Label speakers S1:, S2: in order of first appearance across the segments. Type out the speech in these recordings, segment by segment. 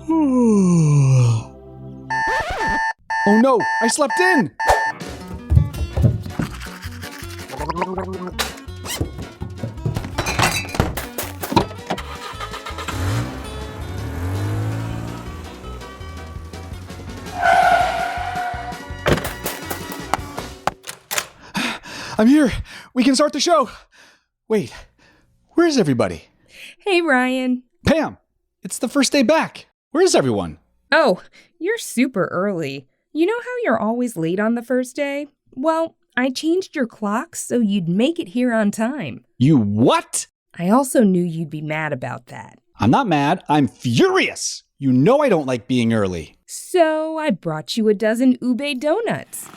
S1: Oh no, I slept in! I'm here. We can start the show. Wait, where's everybody?
S2: Hey, Ryan.
S1: Pam, it's the first day back. Where's everyone?
S2: Oh, you're super early. You know how you're always late on the first day? Well, I changed your clock so you'd make it here on time.
S1: You what?
S2: I also knew you'd be mad about that.
S1: I'm not mad. I'm furious. You know I don't like being early.
S2: So I brought you a dozen ube donuts.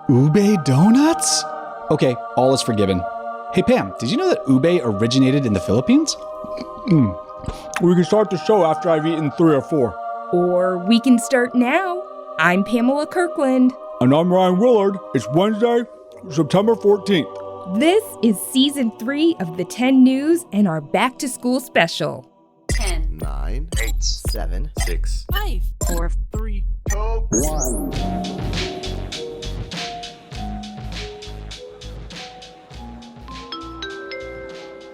S1: Ube donuts? Okay, all is forgiven. Hey Pam, did you know that ube originated in the Philippines? We can start the show after I've eaten 3 or 4.
S2: Or we can start now. I'm Pamela Kirkland.
S1: And I'm Ryan Willard. It's Wednesday, September 14th.
S2: This is Season 3 of the 10 News and our Back to School special.
S3: 10,
S4: 9,
S3: 8,
S4: 7,
S3: 6, 5, 4, 3, 2,
S4: 1.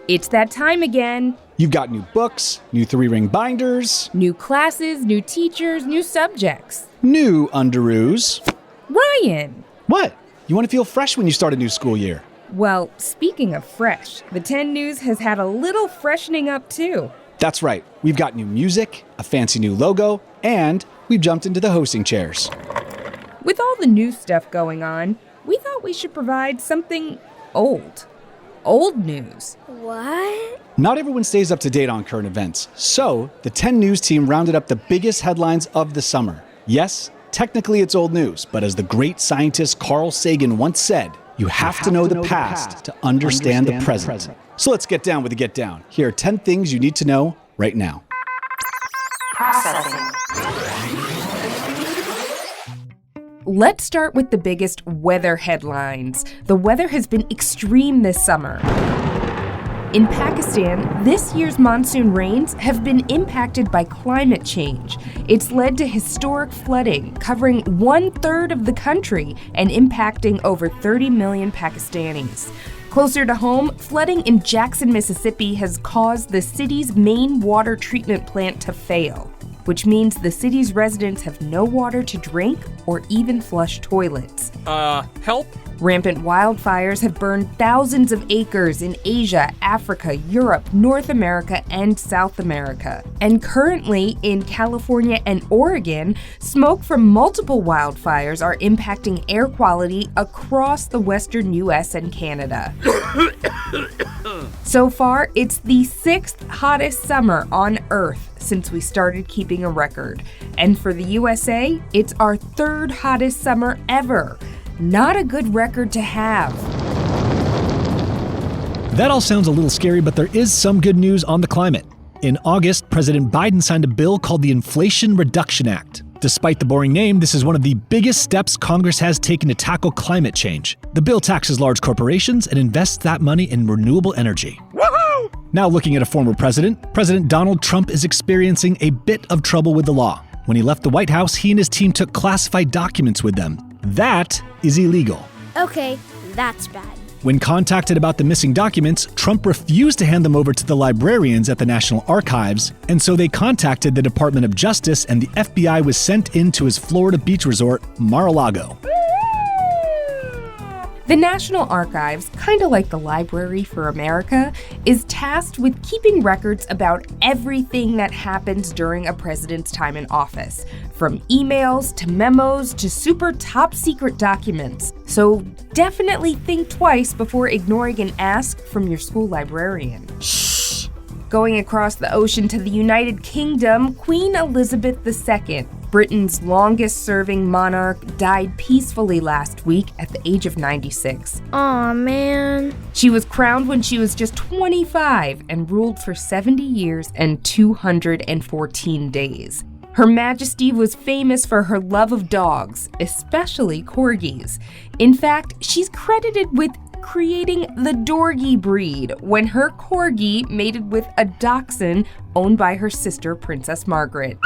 S2: It's that time again.
S1: You've got new books, new 3-ring binders,
S2: New classes, new teachers, new subjects.
S1: new underoos.
S2: Ryan!
S1: What? You want to feel fresh when you start a new school year?
S2: Well, speaking of fresh, the 10 News has had a little freshening up too.
S1: That's right. We've got new music, a fancy new logo, and we've jumped into the hosting chairs.
S2: With all the new stuff going on, we thought we should provide something old. Old news.
S5: What?
S1: Not everyone stays up to date on current events, so the 10 News team rounded up the biggest headlines of the summer. Yes, technically it's old news, but as the great scientist Carl Sagan once said, you have to know the past to understand the present. So let's get down with the get down. Here are 10 things you need to know right now.
S3: processing.
S2: Let's start with the biggest weather headlines. The weather has been extreme this summer. In Pakistan, this year's monsoon rains have been impacted by climate change. It's led to historic flooding, covering 1/3 of the country and impacting over 30 million Pakistanis. Closer to home, flooding in Jackson, Mississippi has caused the city's main water treatment plant to fail, which means the city's residents have no water to drink or even flush toilets.
S6: Help?
S2: Rampant wildfires have burned thousands of acres in Asia, Africa, Europe, North America, and South America. And currently, in California and Oregon, smoke from multiple wildfires are impacting air quality across the western US and Canada. So far, it's the 6th hottest summer on Earth since we started keeping a record. And for the USA, it's our 3rd hottest summer ever. Not a good record to have.
S7: That all sounds a little scary, but there is some good news on the climate. In August, President Biden signed a bill called the Inflation Reduction Act. Despite the boring name, this is one of the biggest steps Congress has taken to tackle climate change. The bill taxes large corporations and invests that money in renewable energy. Woohoo! Now looking at a former president, President Donald Trump is experiencing a bit of trouble with the law. When he left the White House, he and his team took classified documents with them. That is illegal.
S5: Okay, that's bad.
S7: When contacted about the missing documents, Trump refused to hand them over to the librarians at the National Archives, and so they contacted the Department of Justice and the FBI was sent into his Florida beach resort, Mar-a-Lago.
S2: The National Archives, kind of like the Library for America, is tasked with keeping records about everything that happens during a president's time in office, from emails to memos to super top secret documents. So definitely think twice before ignoring an ask from your school librarian. Shh! Going across the ocean to the United Kingdom, Queen Elizabeth II, Britain's longest-serving monarch, died peacefully last week at the age of 96.
S5: Aw, man.
S2: She was crowned when she was just 25 and ruled for 70 years and 214 days. Her Majesty was famous for her love of dogs, especially corgis. In fact, she's credited with creating the Dorgie breed when her corgi mated with a dachshund owned by her sister, Princess Margaret.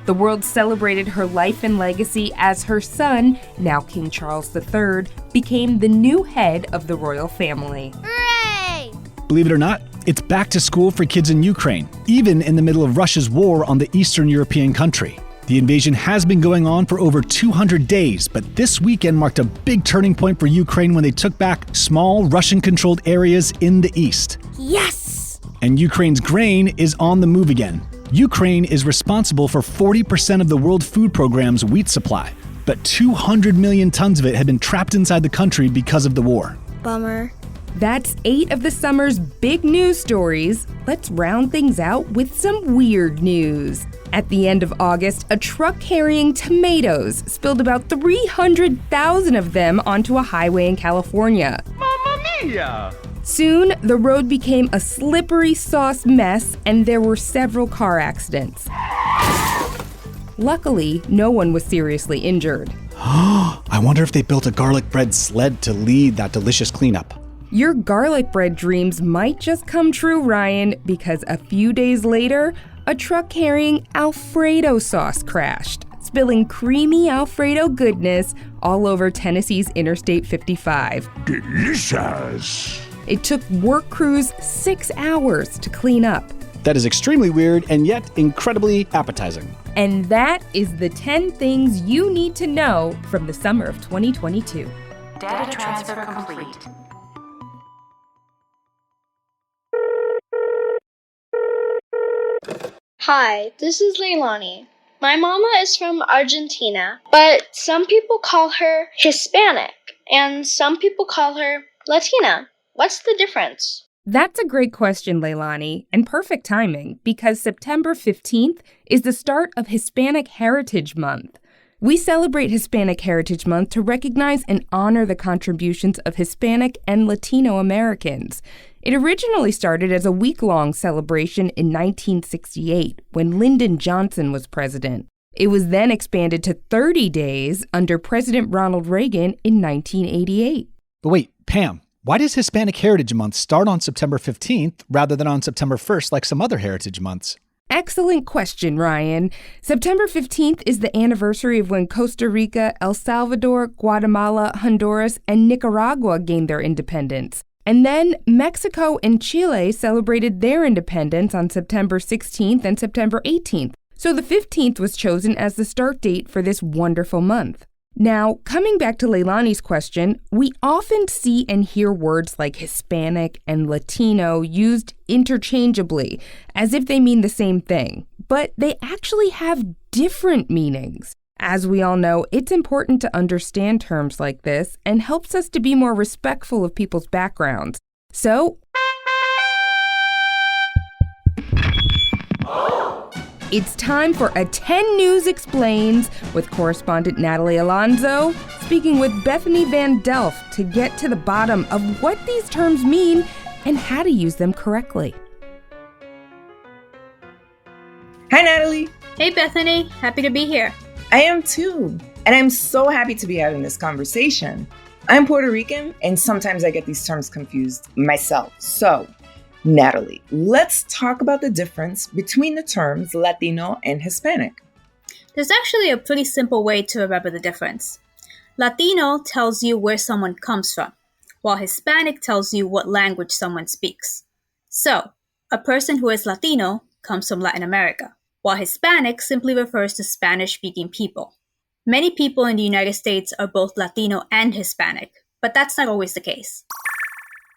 S2: The world celebrated her life and legacy as her son, now King Charles III, became the new head of the royal family.
S5: Hooray!
S7: Believe it or not, it's back to school for kids in Ukraine, even in the middle of Russia's war on the Eastern European country. The invasion has been going on for over 200 days, but this weekend marked a big turning point for Ukraine when they took back small Russian-controlled areas in the east.
S5: Yes!
S7: And Ukraine's grain is on the move again. Ukraine is responsible for 40% of the World Food Programme's wheat supply, but 200 million tons of it had been trapped inside the country because of the war.
S5: Bummer.
S2: That's 8 of the summer's big news stories. Let's round things out with some weird news. At the end of August, a truck carrying tomatoes spilled about 300,000 of them onto a highway in California.
S4: Mamma mia!
S2: Soon, the road became a slippery sauce mess and there were several car accidents. Luckily, no one was seriously injured.
S1: I wonder if they built a garlic bread sled to lead that delicious cleanup.
S2: Your garlic bread dreams might just come true, Ryan, because a few days later, a truck carrying Alfredo sauce crashed, spilling creamy Alfredo goodness all over Tennessee's Interstate 55.
S4: Delicious!
S2: It took work crews 6 hours to clean up.
S1: That is extremely weird and yet incredibly appetizing.
S2: And that is the 10 things you need to know from the summer of 2022.
S3: Data transfer complete.
S5: Hi, this is Leilani. My mama is from Argentina, but some people call her Hispanic, and some people call her Latina. What's the difference?
S2: That's a great question, Leilani, and perfect timing, because September 15th is the start of Hispanic Heritage Month. We celebrate Hispanic Heritage Month to recognize and honor the contributions of Hispanic and Latino Americans. It originally started as a week-long celebration in 1968 when Lyndon Johnson was president. It was then expanded to 30 days under President Ronald Reagan in 1988.
S1: But wait, Pam, why does Hispanic Heritage Month start on September 15th rather than on September 1st like some other heritage months?
S2: Excellent question, Ryan. September 15th is the anniversary of when Costa Rica, El Salvador, Guatemala, Honduras, and Nicaragua gained their independence. And then Mexico and Chile celebrated their independence on September 16th and September 18th. So the 15th was chosen as the start date for this wonderful month. Now, coming back to Leilani's question, we often see and hear words like Hispanic and Latino used interchangeably, as if they mean the same thing, but they actually have different meanings. As we all know, it's important to understand terms like this and helps us to be more respectful of people's backgrounds. So, it's time for a 10 News Explains with correspondent Natalie Alonso, speaking with Bethany Van Delft to get to the bottom of what these terms mean and how to use them correctly.
S6: Hi, Natalie.
S8: Hey, Bethany. Happy to be here.
S6: I am too. And I'm so happy to be having this conversation. I'm Puerto Rican, and sometimes I get these terms confused myself. So, Natalie, let's talk about the difference between the terms Latino and Hispanic.
S8: There's actually a pretty simple way to remember the difference. Latino tells you where someone comes from, while Hispanic tells you what language someone speaks. So, a person who is Latino comes from Latin America, while Hispanic simply refers to Spanish-speaking people. Many people in the United States are both Latino and Hispanic, but that's not always the case.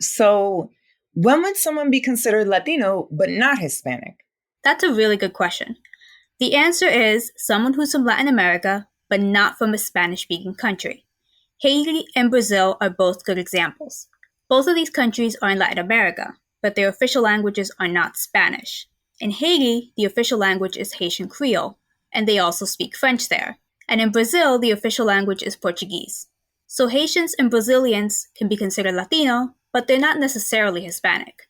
S6: So, when would someone be considered Latino but not Hispanic?
S8: That's a really good question. The answer is someone who's from Latin America, but not from a Spanish-speaking country. Haiti and Brazil are both good examples. Both of these countries are in Latin America, but their official languages are not Spanish. In Haiti, the official language is Haitian Creole, and they also speak French there. And in Brazil, the official language is Portuguese. So Haitians and Brazilians can be considered Latino, but they're not necessarily Hispanic.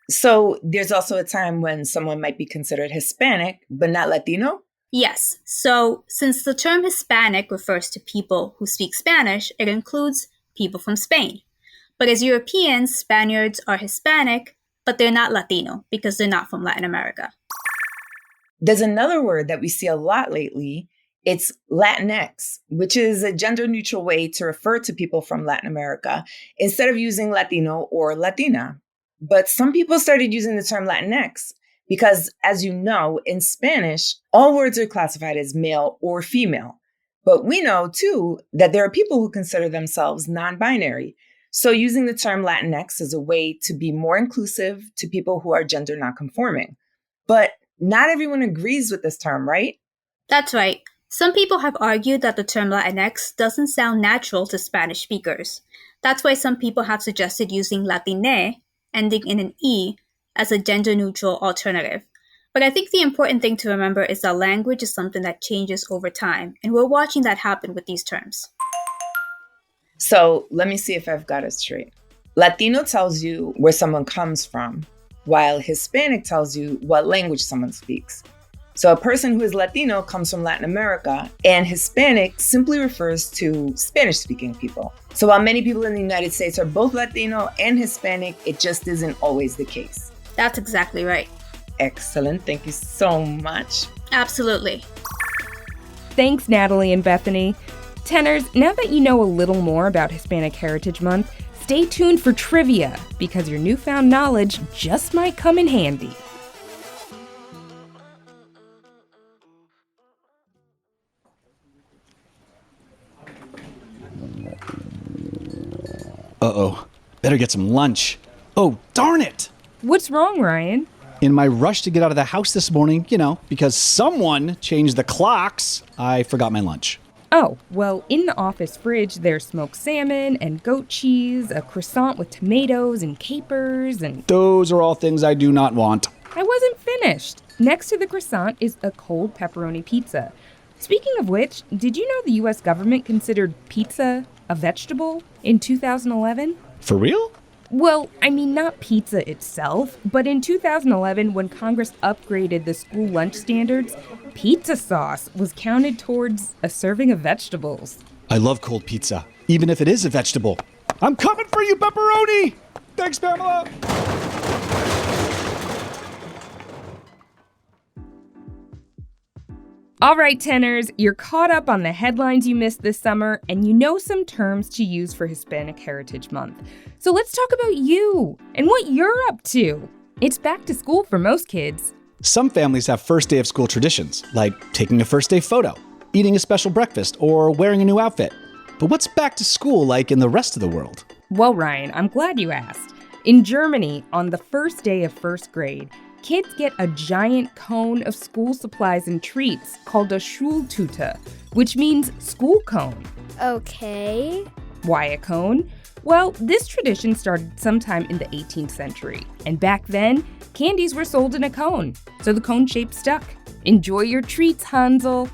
S6: So, there's also a time when someone might be considered Hispanic but not Latino?
S8: Yes. So, since the term Hispanic refers to people who speak Spanish, it includes people from Spain. But as Europeans, Spaniards are Hispanic, but they're not Latino because they're not from Latin America.
S6: There's another word that we see a lot lately. It's Latinx, which is a gender-neutral way to refer to people from Latin America instead of using Latino or Latina. But some people started using the term Latinx because, as you know, in Spanish, all words are classified as male or female. But we know, too, that there are people who consider themselves non-binary. So using the term Latinx is a way to be more inclusive to people who are gender nonconforming. But not everyone agrees with this term, right?
S8: That's right. Some people have argued that the term Latinx doesn't sound natural to Spanish speakers. That's why some people have suggested using Latine, ending in an E, as a gender-neutral alternative. But I think the important thing to remember is that language is something that changes over time, and we're watching that happen with these terms.
S6: So let me see if I've got it straight. Latino tells you where someone comes from, while Hispanic tells you what language someone speaks. So a person who is Latino comes from Latin America, and Hispanic simply refers to Spanish-speaking people. So while many people in the United States are both Latino and Hispanic, it just isn't always the case.
S8: That's exactly right.
S6: Excellent. Thank you so much.
S8: Absolutely.
S2: Thanks, Natalie and Bethany. Tenors, now that you know a little more about Hispanic Heritage Month, stay tuned for trivia, because your newfound knowledge just might come in handy.
S1: Uh-oh. Better get some lunch. Oh, darn it!
S2: What's wrong, Ryan?
S1: In my rush to get out of the house this morning, because someone changed the clocks, I forgot my lunch.
S2: Oh, well, in the office fridge, there's smoked salmon and goat cheese, a croissant with tomatoes and capers, and...
S1: Those are all things I do not want.
S2: I wasn't finished. Next to the croissant is a cold pepperoni pizza. Speaking of which, did you know the U.S. government considered pizza a vegetable in 2011?
S1: For real?
S2: Well, I mean, not pizza itself, but in 2011, when Congress upgraded the school lunch standards, pizza sauce was counted towards a serving of vegetables.
S1: I love cold pizza, even if it is a vegetable. I'm coming for you, pepperoni! Thanks, Pamela!
S2: All right, tenors, you're caught up on the headlines you missed this summer, and you know some terms to use for Hispanic Heritage Month. So let's talk about you and what you're up to. It's back to school for most kids.
S1: Some families have first day of school traditions, like taking a first day photo, eating a special breakfast, or wearing a new outfit. But what's back to school like in the rest of the world?
S2: Well, Ryan, I'm glad you asked. In Germany, on the first day of first grade, kids get a giant cone of school supplies and treats called a Schultüte, which means school cone.
S9: Okay.
S2: Why a cone? Well, this tradition started sometime in the 18th century, and back then, candies were sold in a cone, so the cone shape stuck. Enjoy your treats, Hansel.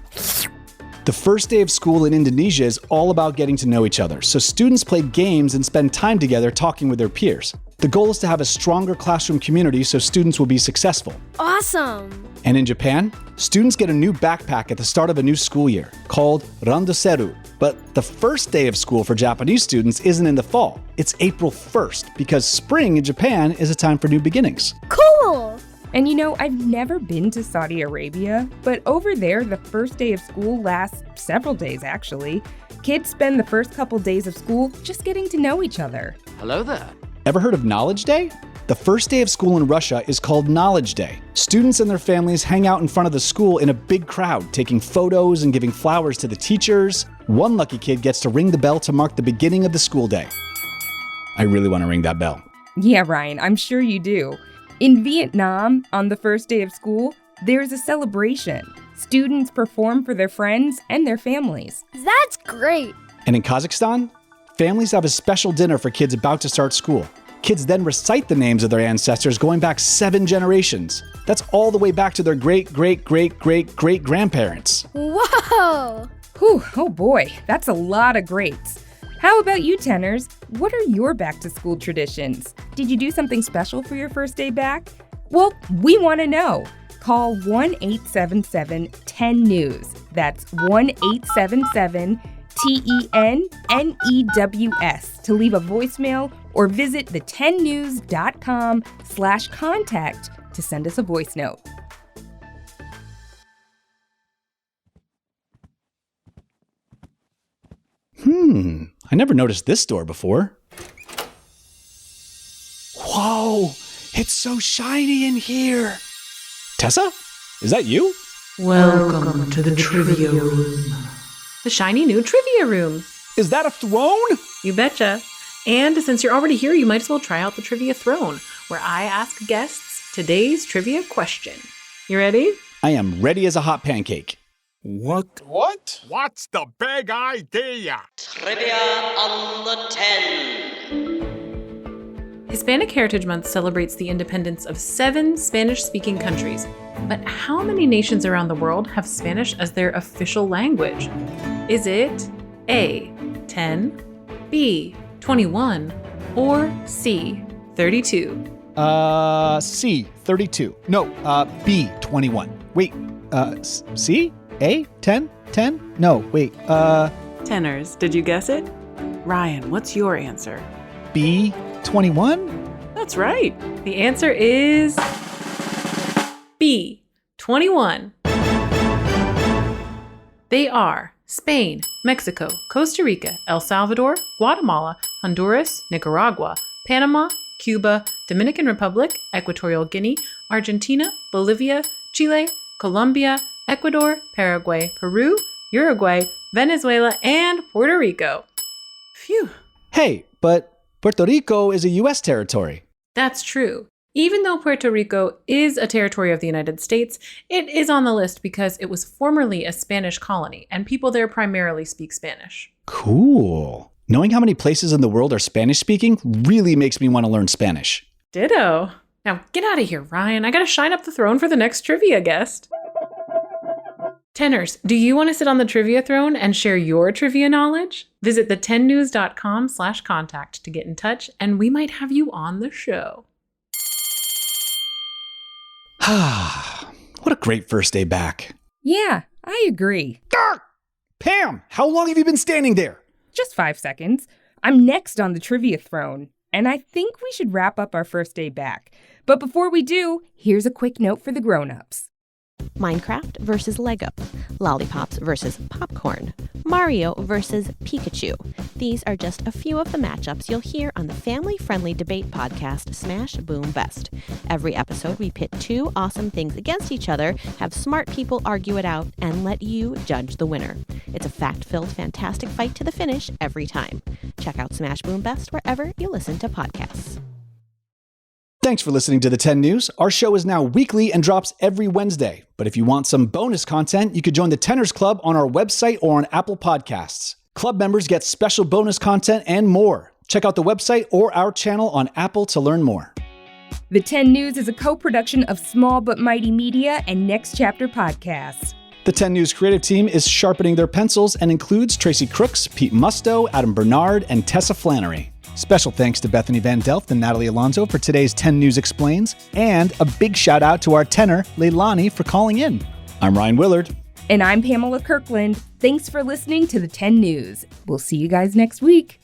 S1: The first day of school in Indonesia is all about getting to know each other, so students play games and spend time together talking with their peers. The goal is to have a stronger classroom community so students will be successful.
S9: Awesome!
S1: And in Japan, students get a new backpack at the start of a new school year, called randoseru. But the first day of school for Japanese students isn't in the fall. It's April 1st, because spring in Japan is a time for new beginnings.
S9: Cool!
S2: And I've never been to Saudi Arabia, but over there, the first day of school lasts several days, actually. Kids spend the first couple days of school just getting to know each other.
S4: Hello there.
S1: Ever heard of Knowledge Day? The first day of school in Russia is called Knowledge Day. Students and their families hang out in front of the school in a big crowd, taking photos and giving flowers to the teachers. One lucky kid gets to ring the bell to mark the beginning of the school day. I really want to ring that bell.
S2: Yeah, Ryan, I'm sure you do. In Vietnam, on the first day of school, there's a celebration. Students perform for their friends and their families.
S9: That's great!
S1: And in Kazakhstan, families have a special dinner for kids about to start school. Kids then recite the names of their ancestors going back 7 generations. That's all the way back to their great-great-great-great-great-grandparents.
S9: Whoa!
S2: Whew, oh boy, that's a lot of greats. How about you, tenors? What are your back-to-school traditions? Did you do something special for your first day back? Well, we want to know. Call 1-877-10-NEWS. That's 1-877-TENNEWS to leave a voicemail or visit the10news.com/contact to send us a voice note.
S1: I never noticed this door before. Whoa, it's so shiny in here. Tessa, is that you?
S10: Welcome to the trivia room. The shiny new trivia room.
S1: Is that a throne?
S10: You betcha. And since you're already here, you might as well try out the trivia throne, where I ask guests today's trivia question. You ready?
S1: I am ready as a hot pancake.
S4: What? What's the big idea?
S11: Trivia on the 10.
S10: Hispanic Heritage Month celebrates the independence of 7 Spanish-speaking countries. But how many nations around the world have Spanish as their official language? Is it A, 10, B, 21, or C, 32?
S1: C, 32. No, B, 21. Wait, C? A, 10, 10? No, wait,
S10: Tenors, did you guess it? Ryan, what's your answer?
S1: B, 21?
S10: That's right. The answer is B, 21. They are Spain, Mexico, Costa Rica, El Salvador, Guatemala, Honduras, Nicaragua, Panama, Cuba, Dominican Republic, Equatorial Guinea, Argentina, Bolivia, Chile, Colombia, Ecuador, Paraguay, Peru, Uruguay, Venezuela, and Puerto Rico. Phew.
S1: Hey, but Puerto Rico is a U.S. territory.
S10: That's true. Even though Puerto Rico is a territory of the United States, it is on the list because it was formerly a Spanish colony, and people there primarily speak Spanish.
S1: Cool. Knowing how many places in the world are Spanish-speaking really makes me want to learn Spanish.
S10: Ditto. Now get out of here, Ryan. I gotta shine up the throne for the next trivia guest. Tenors, do you want to sit on the trivia throne and share your trivia knowledge? Visit the10news.com/contact to get in touch, and we might have you on the show.
S1: What a great first day back.
S2: Yeah, I agree.
S1: Pam, how long have you been standing there?
S2: Just 5 seconds. I'm next on the trivia throne, and I think we should wrap up our first day back. But before we do, here's a quick note for the grown-ups.
S12: Minecraft versus Lego, lollipops versus popcorn, Mario versus Pikachu. These are just a few of the matchups you'll hear on the family-friendly debate podcast Smash Boom Best. Every episode, we pit 2 awesome things against each other, have smart people argue it out, and let you judge the winner. It's a fact-filled, fantastic fight to the finish every time. Check out Smash Boom Best wherever you listen to podcasts.
S1: Thanks for listening to the 10 News. Our show is now weekly and drops every Wednesday. But if you want some bonus content, you could join the Tenors Club on our website or on Apple Podcasts. Club members get special bonus content and more. Check out the website or our channel on Apple to learn more.
S2: The 10 News is a co-production of Small But Mighty Media and Next Chapter Podcasts.
S1: The 10 News creative team is sharpening their pencils and includes Tracy Crooks, Pete Musto, Adam Bernard, and Tessa Flannery. Special thanks to Bethany Van Delft and Natalie Alonso for today's 10 News Explains, and a big shout out to our tenor, Leilani, for calling in. I'm Ryan Willard.
S2: And I'm Pamela Kirkland. Thanks for listening to the 10 News. We'll see you guys next week.